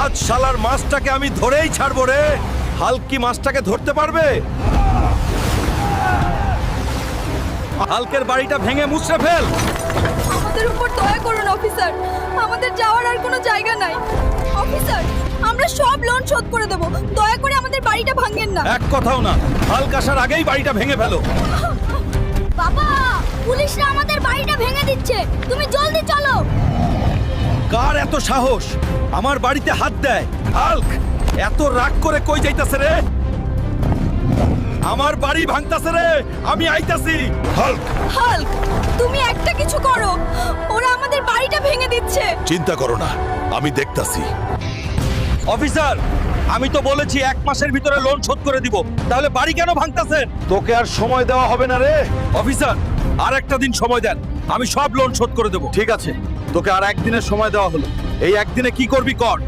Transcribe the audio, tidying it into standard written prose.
আজ শালার মাছটাকে আমি ধরেই ছাড়বো রে। হাল্ক কি মাছটাকে ধরতে পারবে? হাল্কের বাড়িটা ভেঙে মুছড়ে ফেল। আমাদের উপর দয়া করুন অফিসার, আমাদের যাওয়ার আর কোনো জায়গা নাই। অফিসার, আমরা সব লোন শোধ করে দেব, দয়া করে আমাদের বাড়িটা ভাঙেন না। এক কথাও না, হাল্ক আসার আগেই বাড়িটা ভেঙে ফেলো। বাবা, পুলিশরা আমাদের বাড়িটা ভেঙে দিচ্ছে, তুমি জলদি চলো। কার এত সাহস আমার বাড়িতে হাত দেয়? হাল্ক এত রাগ করে কই যাইতাছে রে? আমার বাড়ি ভাঙতাছে রে, আমি আইতাছি। হাল্ক হাল্ক, তুমি একটা কিছু করো, ওরা আমাদের বাড়িটা ভেঙে দিচ্ছে। চিন্তা করো না, আমি দেখতাছি। অফিসার, আমি তো বলেছি 1 মাসের ভিতরে লোন শোধ করে দিব, তাহলে বাড়ি কেন ভাঙতাছেন? তোকে আর সময় দেওয়া হবে না রে। অফিসার, আর একটা দিন সময় দেন, আমি সব লোন শোধ করে দেব। ঠিক আছে, তোকে আর একদিনের সময় দেওয়া হলো। এই একদিনে কি করবি কর।